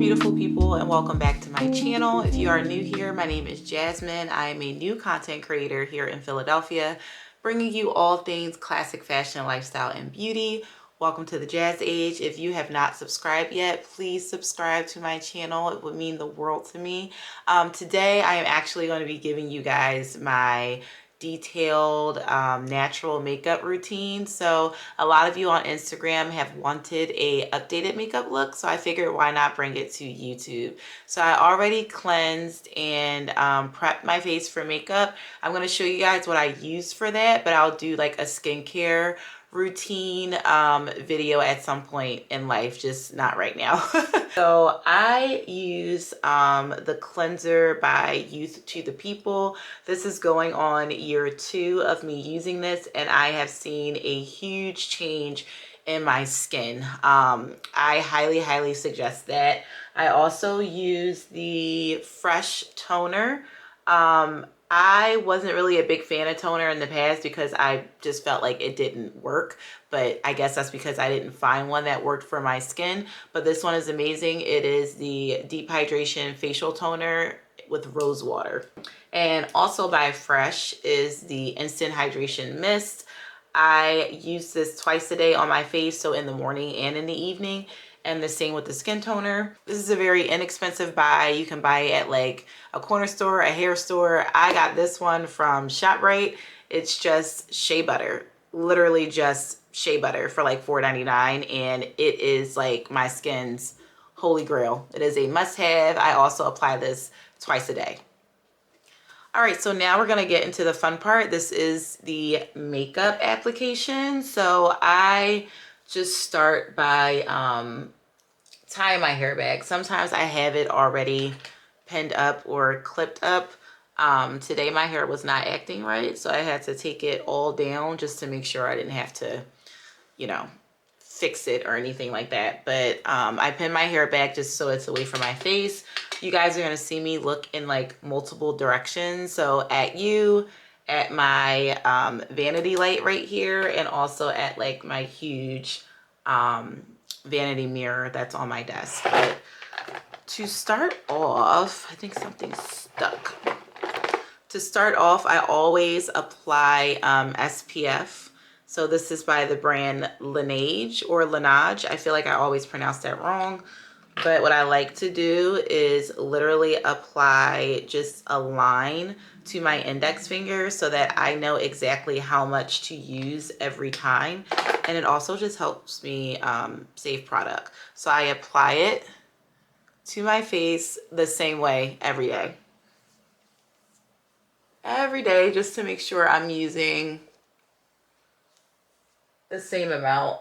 beautiful people, and welcome back to my channel. If you are new here, my name is Jasmine. I am a new content creator here in Philadelphia, bringing you all things classic fashion, lifestyle, and beauty. Welcome to the Jazz Age. If you have not subscribed yet, please subscribe to my channel. It would mean the world to me. Today I am actually going to be giving you guys my detailed natural makeup routine. So a lot of you on Instagram have wanted a updated makeup look, so I figured why not bring it to YouTube. So I already cleansed and prepped my face for makeup. I'm going to show you guys what I used for that, but I'll do like a skincare routine video at some point in life, just not right now. So I use the cleanser by Youth to the People. This is going on year 2 of me using this, and I have seen a huge change in my skin. I highly suggest that. I also use the Fresh toner. I wasn't really a big fan of toner in the past because I just felt like it didn't work, but I guess that's because I didn't find one that worked for my skin. But this one is amazing. It is the Deep Hydration Facial Toner with rose water. And also by Fresh is the Instant Hydration Mist. I use this twice a day on my face, so in the morning and in the evening. And the same with the skin toner. This is a very inexpensive buy. You can buy it at like a corner store, a hair store. I got this one from ShopRite. It's just shea butter, literally just shea butter for like $4.99, and it is like my skin's holy grail. It is a must-have. I also apply this twice a day. All right, so now we're gonna get into the fun part. This is the makeup application. So I just start by tying my hair back. Sometimes I have it already pinned up or clipped up. Today my hair was not acting right, so I had to take it all down just to make sure I didn't have to, you know, fix it or anything like that. But I pin my hair back just so it's away from my face. You guys are gonna see me look in like multiple directions. So at you, at my vanity light right here, and also at like my huge vanity mirror that's on my desk. But to start off, I think something's stuck. To start off, I always apply SPF. So this is by the brand Laneige or Laneige. I feel like I always pronounce that wrong. But what I like to do is literally apply just a line to my index finger so that I know exactly how much to use every time. And it also just helps me save product. So I apply it to my face the same way every day. Every day, just to make sure I'm using the same amount.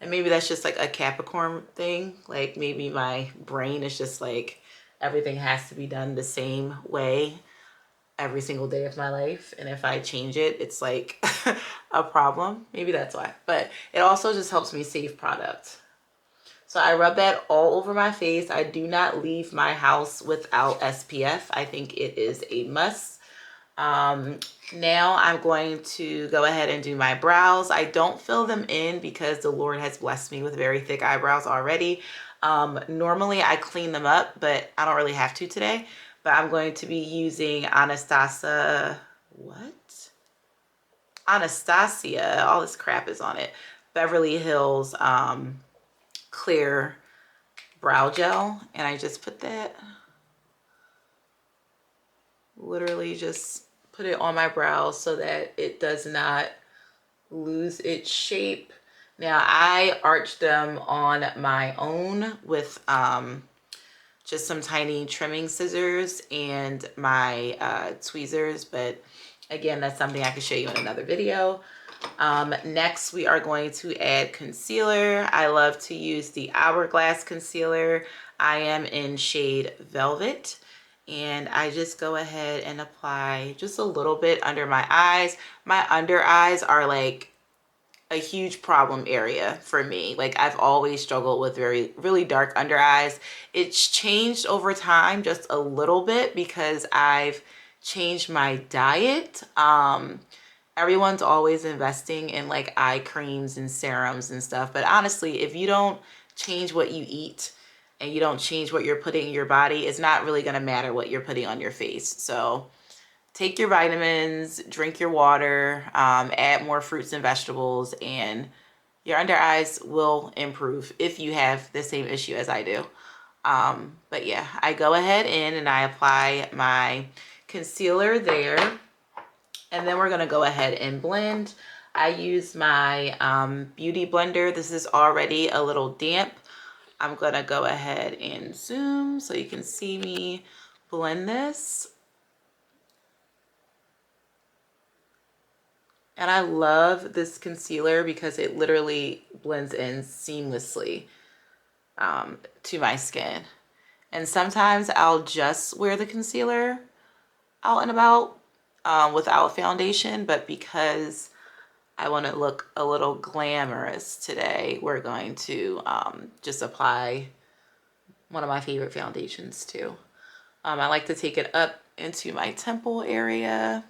And maybe that's just like a Capricorn thing. Like maybe my brain is just like everything has to be done the same way every single day of my life. And if I change it, it's like a problem. Maybe that's why. But it also just helps me save product. So I rub that all over my face. I do not leave my house without SPF. I think it is a must. Now I'm going to go ahead and do my brows. I don't fill them in because the Lord has blessed me with very thick eyebrows already. Normally I clean them up, but I don't really have to today. But I'm going to be using Anastasia, all this crap is on it. Beverly Hills clear brow gel. And I just put that, literally just put it on my brows so that it does not lose its shape. Now I arch them on my own with just some tiny trimming scissors and my tweezers, but again, that's something I can show you in another video. Next, we are going to add concealer. I love to use the Hourglass concealer. I am in shade Velvet. And I just go ahead and apply just a little bit under my eyes. My under eyes are like a huge problem area for me. Like I've always struggled with really dark under eyes. It's changed over time just a little bit because I've changed my diet. Everyone's always investing in like eye creams and serums and stuff. But honestly, if you don't change what you eat, and you don't change what you're putting in your body, it's not really going to matter what you're putting on your face. So take your vitamins, drink your water, add more fruits and vegetables, and your under eyes will improve if you have the same issue as I do. But yeah, I go ahead and I apply my concealer there, and then we're gonna go ahead and blend. I use my beauty blender. This is already a little damp. I'm gonna go ahead and zoom so you can see me blend this. And I love this concealer because it literally blends in seamlessly to my skin. And sometimes I'll just wear the concealer out and about without foundation, but because I want to look a little glamorous today, we're going to just apply one of my favorite foundations too. I like to take it up into my temple area,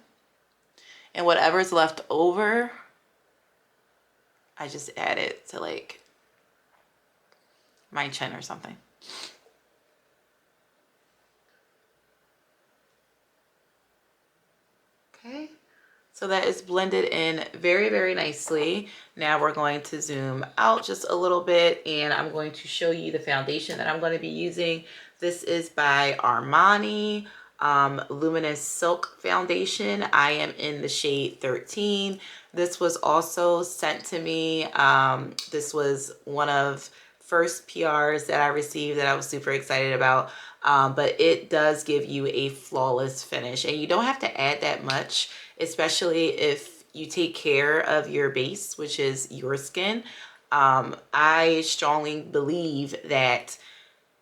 and whatever's left over, I just add it to like my chin or something. Okay, so that is blended in very, very nicely. Now we're going to zoom out just a little bit, and I'm going to show you the foundation that I'm going to be using. This is by Armani Luminous Silk foundation. I am in the shade 13. This was also sent to me. This was one of first PRs that I received that I was super excited about. But it does give you a flawless finish, and you don't have to add that much, especially if you take care of your base, which is your skin. I strongly believe that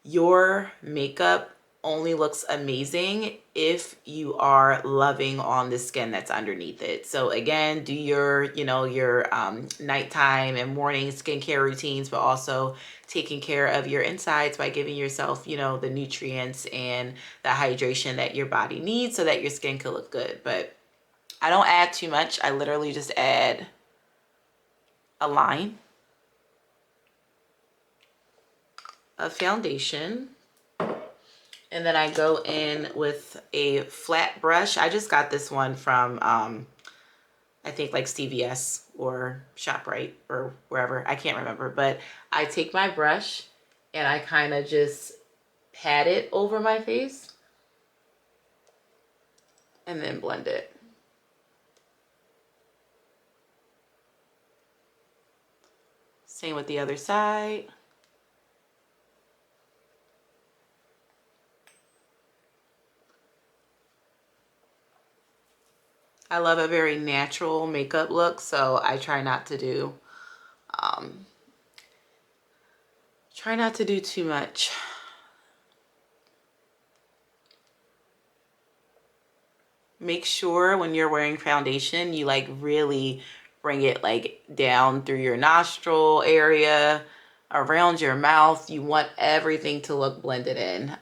your makeup only looks amazing if you are loving on the skin that's underneath it. So again, do your, your nighttime and morning skincare routines, but also taking care of your insides by giving yourself, the nutrients and the hydration that your body needs so that your skin can look good. But I don't add too much. I literally just add a line of foundation. And then I go in with a flat brush. I just got this one from, I think like CVS or ShopRite or wherever. I can't remember. But I take my brush and I kind of just pat it over my face and then blend it. Same with the other side. I love a very natural makeup look, so I try not to do too much. Make sure when you're wearing foundation, you like really bring it like down through your nostril area, around your mouth. You want everything to look blended in.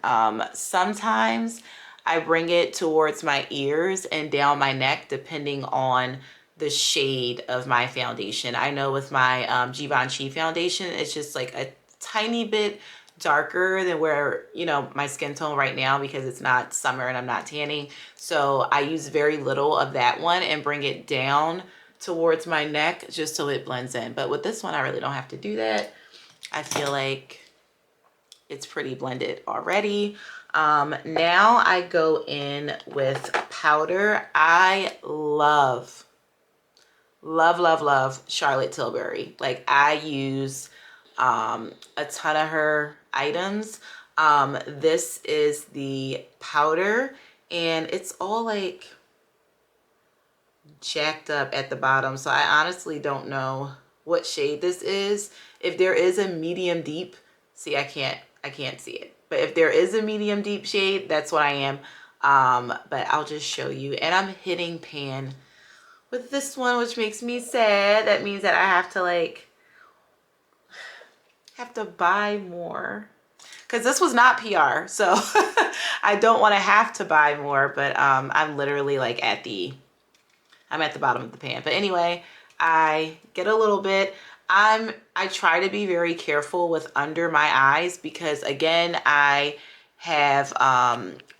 Sometimes I bring it towards my ears and down my neck, depending on the shade of my foundation. I know with my Givenchy foundation, it's just like a tiny bit darker than where, my skin tone right now, because it's not summer and I'm not tanning. So I use very little of that one and bring it down towards my neck just so it blends in. But with this one, I really don't have to do that. I feel like it's pretty blended already. Now I go in with powder. I love Charlotte Tilbury. Like, I use a ton of her items. This is the powder, and it's all like jacked up at the bottom, so I honestly don't know what shade this is. If there is a medium deep, see, I can't see it, but if there is a medium deep shade, that's what I am. But I'll just show you. And I'm hitting pan with this one, which makes me sad. That means that I have to buy more, because this was not PR, so I don't want to have to buy more. But I'm literally like I'm at the bottom of the pan. But anyway, I get a little bit. I try to be very careful with under my eyes because again, I have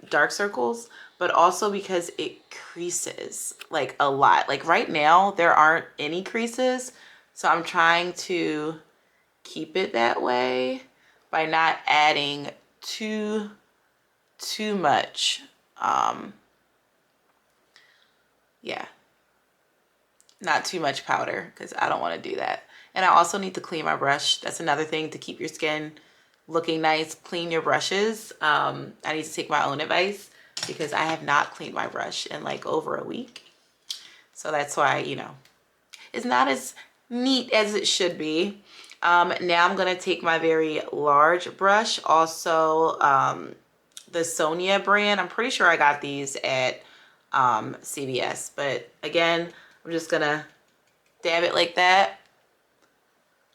dark circles, but also because it creases like a lot. Like right now, there aren't any creases, so I'm trying to keep it that way by not adding too much. Yeah, not too much powder because I don't want to do that. And I also need to clean my brush. That's another thing to keep your skin looking nice. Clean your brushes. I need to take my own advice because I have not cleaned my brush in like over a week. So that's why, you know, it's not as neat as it should be. Now I'm going to take my very large brush. Also, the Sonia brand. I'm pretty sure I got these at CVS. But again, I'm just going to dab it like that.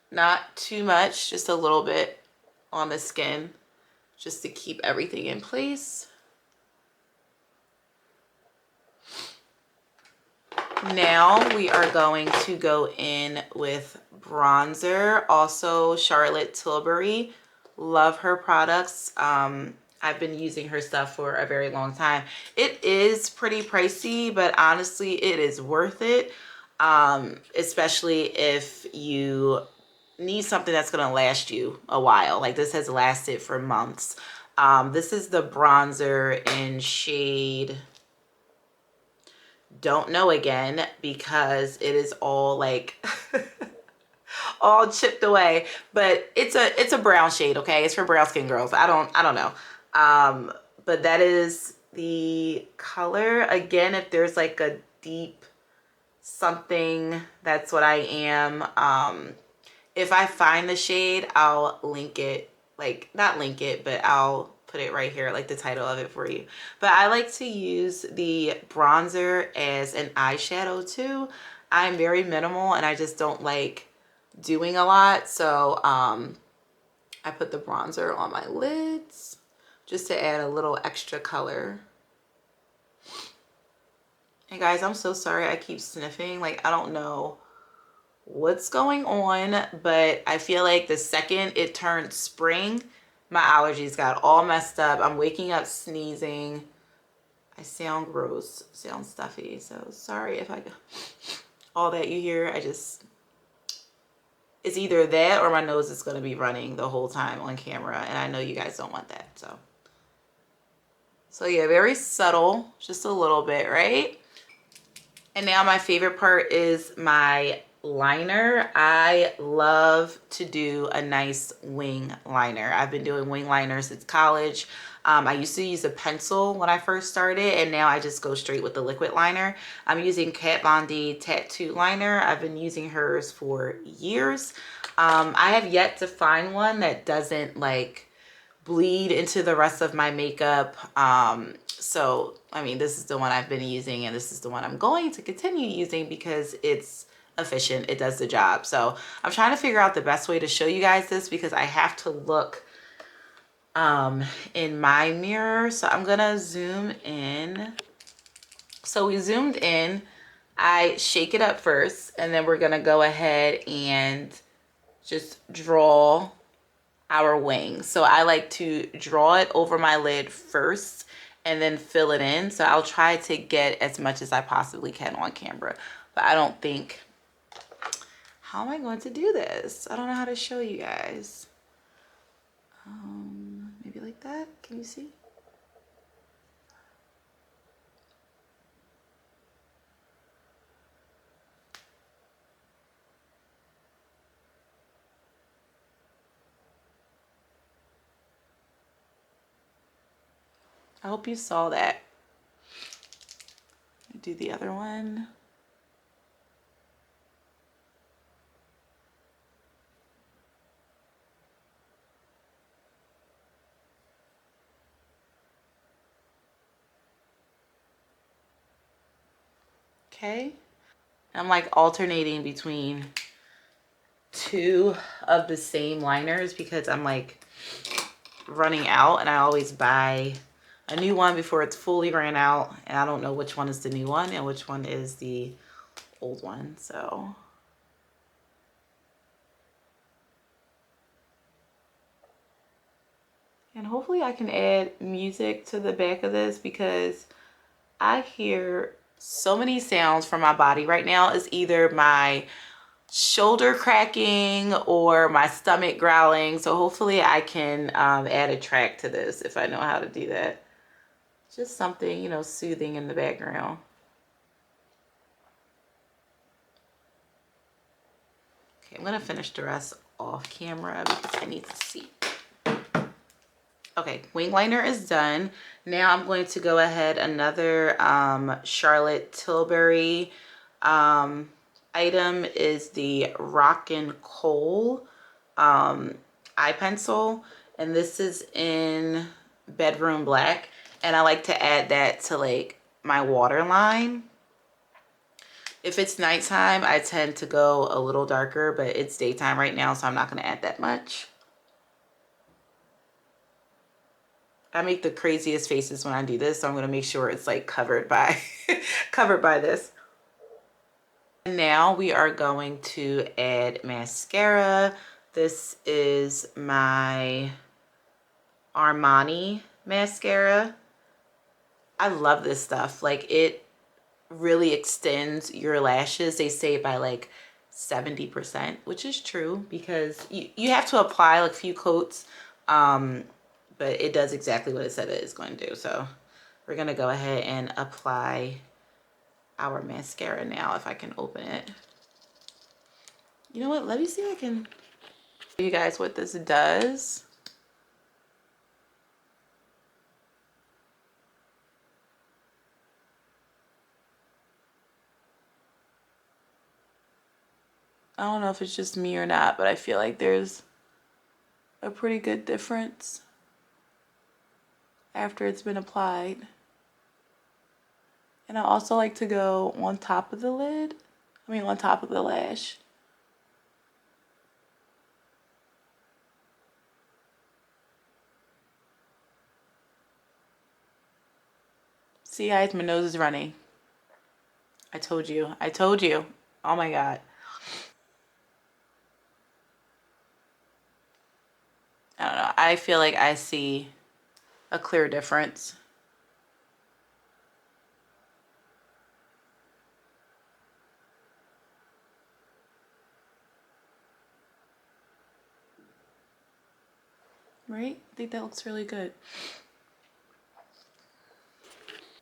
Not too much, just a little bit on the skin, just to keep everything in place. Now we are going to go in with bronzer. Also Charlotte Tilbury. Love her products. I've been using her stuff for a very long time. It is pretty pricey, but honestly, it is worth it. Especially if you need something that's going to last you a while. Like this has lasted for months. This is the bronzer in shade Don't Know Again because it is all like all chipped away, but it's a brown shade. Okay, it's for brown skin girls. I don't know. But that is the color. Again, if there's like a deep something, that's what I am. If I find the shade, I'll link it, like not link it, but I'll put it right here, like the title of it for you. But I like to use the bronzer as an eyeshadow too. I'm very minimal and I just don't like doing a lot. So I put the bronzer on my lids just to add a little extra color. Hey guys, I'm so sorry I keep sniffing. Like I don't know what's going on, but I feel like the second it turned spring, my allergies got all messed up. I'm waking up sneezing. I sound gross, sound stuffy, so sorry if I all that you hear. It's either that or my nose is going to be running the whole time on camera, and I know you guys don't want that. So yeah, very subtle, just a little bit, right? And now my favorite part is my liner. I love to do a nice wing liner. I've been doing wing liners since college. I used to use a pencil when I first started, and now I just go straight with the liquid liner. I'm using Kat Von D Tattoo Liner. I've been using hers for years. I have yet to find one that doesn't like bleed into the rest of my makeup. So I mean, this is the one I've been using, and this is the one I'm going to continue using because it's efficient. It does the job. So I'm trying to figure out the best way to show you guys this because I have to look in my mirror. So I'm gonna zoom in. So we zoomed in. I shake it up first, and then we're gonna go ahead and just draw our wing. So I like to draw it over my lid first and then fill it in. So I'll try to get as much as I possibly can on camera, but I don't think, how am I going to do this? I don't know how to show you guys. Maybe like that. Can you see? I hope you saw that. Do the other one. Okay. I'm like alternating between two of the same liners because I'm like running out, and I always buy a new one before it's fully ran out, and I don't know which one is the new one and which one is the old one. So And hopefully I can add music to the back of this because I hear so many sounds from my body right now. It's either my shoulder cracking or my stomach growling. So hopefully I can add a track to this if I know how to do that. Just something, you know, soothing in the background. Okay, I'm gonna finish the rest off camera because I need to see. Okay, wing liner is done. Now I'm going to go ahead, another Charlotte Tilbury item is the Rockin' Coal eye pencil, and this is in Bedroom Black, and I like to add that to like my waterline. If it's nighttime, I tend to go a little darker, but it's daytime right now, so I'm not going to add that much. I make the craziest faces when I do this, so I'm going to make sure it's like covered by covered by this. And now we are going to add mascara. This is my Armani mascara. I love this stuff. Like, it really extends your lashes. They say by like 70%, which is true because you have to apply like a few coats, but it does exactly what it said it is going to do. So we're going to go ahead and apply our mascara now. If I can open it. You know what? Let me see if I can show you guys what this does. I don't know if it's just me or not, but I feel like there's a pretty good difference after it's been applied. And I also like to go on top of the lid. I mean, on top of the lash. See, guys, my nose is running. I told you. I told you. Oh my God. I don't know. I feel like I see a clear difference. Right? I think that looks really good.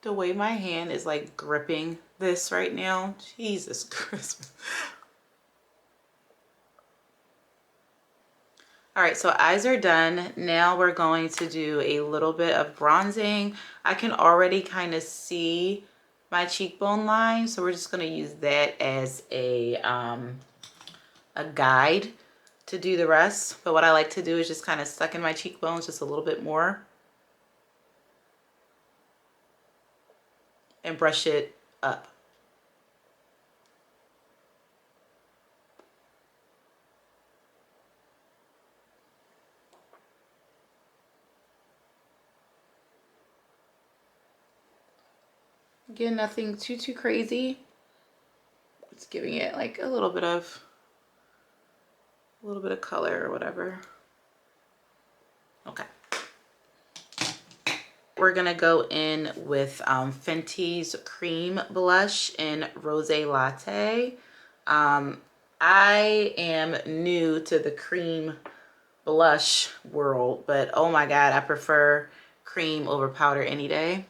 The way my hand is like gripping this right now, Jesus Christmas. All right, so eyes are done. Now we're going to do a little bit of bronzing. I can already kind of see my cheekbone line, so we're just going to use that as a guide to do the rest. But what I like to do is just kind of suck in my cheekbones just a little bit more and brush it up. Again, nothing too crazy. It's giving it like a little bit of color or whatever. Okay. We're gonna go in with Fenty's cream blush in Rose Latte. I am new to the cream blush world, but oh my God, I prefer cream over powder any day.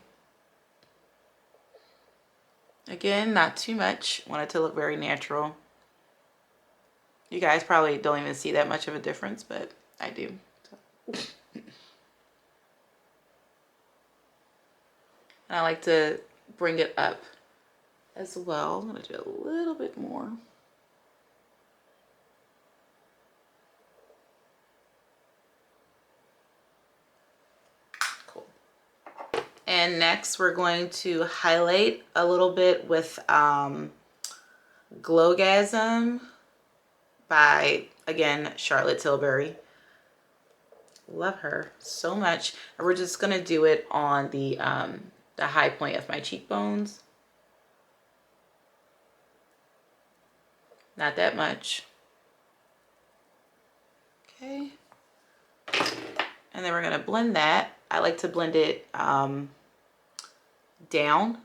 Again, not too much. Want it to look very natural. You guys probably don't even see that much of a difference, but I do. So. And I like to bring it up as well. I'm going to do a little bit more. Cool. And next we're going to highlight a little bit with Glowgasm by, again, Charlotte Tilbury. Love her so much. And we're just going to do it on the high point of my cheekbones. Not that much. Okay. And then we're gonna blend that. I like to blend it down.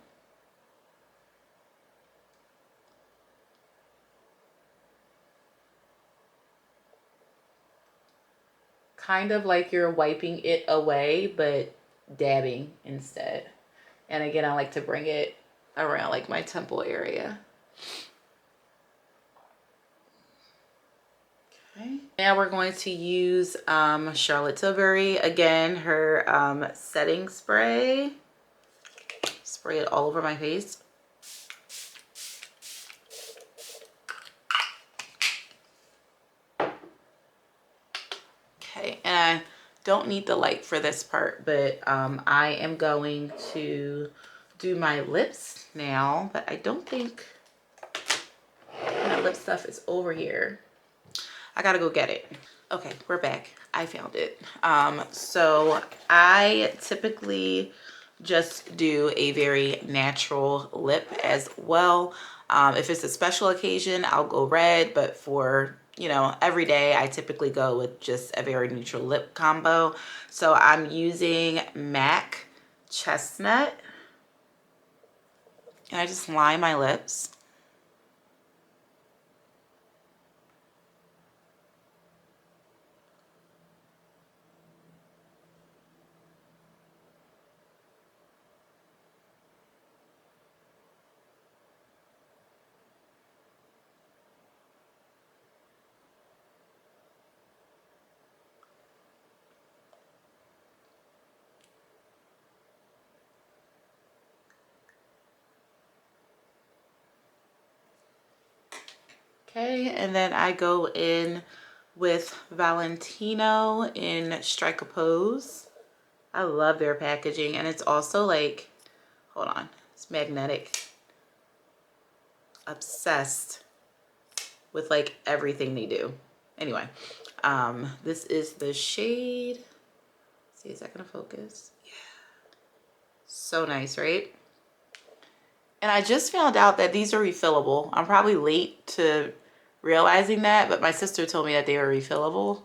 Kind of like you're wiping it away, but dabbing instead. And again, I like to bring it around like my temple area. Okay. Now we're going to use Charlotte Tilbury. Again, her setting spray. Spray it all over my face. Okay, and I don't need the light for this part, but I am going to do my lips now, but I don't think my lip stuff is over here. I gotta go get it. Okay, we're back. I found it. So I typically just do a very natural lip as well. If it's a special occasion, I'll go red, but for, you know, every day, I typically go with just a very neutral lip combo. So I'm using MAC Chestnut, and I just line my lips. Okay, and then I go in with Valentino in Strike a Pose. I love their packaging, and it's also like, hold on, it's magnetic. Obsessed with like everything they do. Anyway, this is the shade. Let's see, is that gonna focus? Yeah. So nice, right? And I just found out that these are refillable. I'm probably late to realizing that, but my sister told me that they were refillable.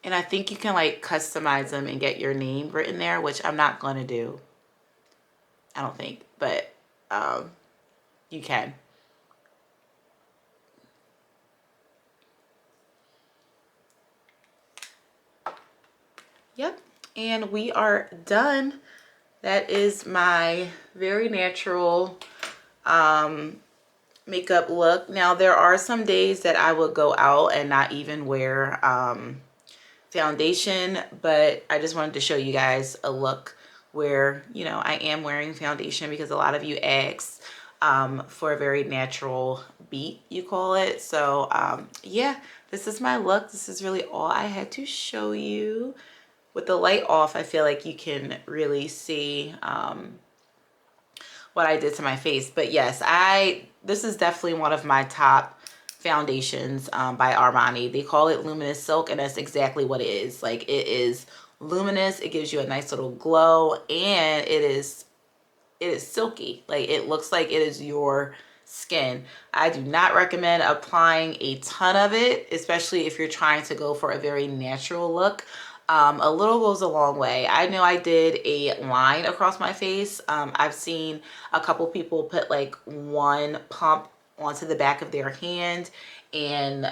And I think you can like customize them and get your name written there, which I'm not gonna do. I don't think, but you can. Yep, and we are done. That is my very natural makeup look. Now there are some days that I would go out and not even wear foundation, but I just wanted to show you guys a look where, you know, I am wearing foundation because a lot of you asked for a very natural beat, you call it. So yeah, this is my look. This is really all I had to show you. With the light off, I feel like you can really see what I did to my face. But yes, this is definitely one of my top foundations by Armani. They call it Luminous Silk, and that's exactly what it is. Like, it is luminous. It gives you a nice little glow, and it is silky. Like, it looks like it is your skin. I do not recommend applying a ton of it, especially if you're trying to go for a very natural look. A little goes a long way. I know I did a line across my face. I've seen a couple people put like one pump onto the back of their hand, and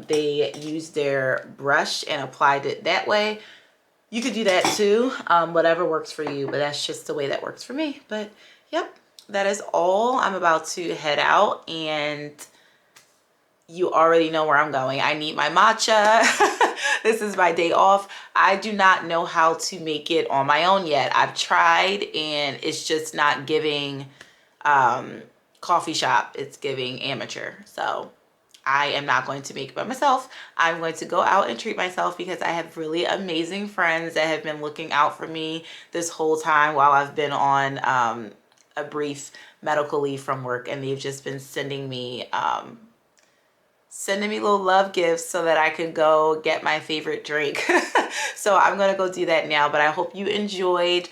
they used their brush and applied it that way. You could do that too, whatever works for you, but that's just the way that works for me. But yep, that is all. I'm about to head out, and you already know where I'm going. I need my matcha. This is my day off. I do not know how to make it on my own yet. I've tried, and it's just not giving coffee shop. It's giving amateur. So I am not going to make it by myself. I'm going to go out and treat myself because I have really amazing friends that have been looking out for me this whole time while I've been on a brief medical leave from work, and they've just been sending me sending me little love gifts so that I could go get my favorite drink. So I'm gonna go do that now, but I hope you enjoyed.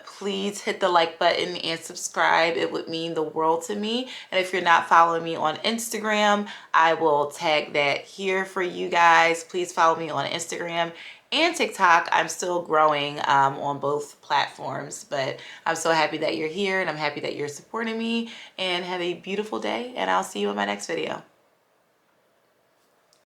Please hit the like button and subscribe. It would mean the world to me. And if you're not following me on Instagram, I will tag that here for you guys. Please follow me on Instagram and TikTok. I'm still growing on both platforms, but I'm so happy that you're here and I'm happy that you're supporting me, and have a beautiful day, and I'll see you in my next video.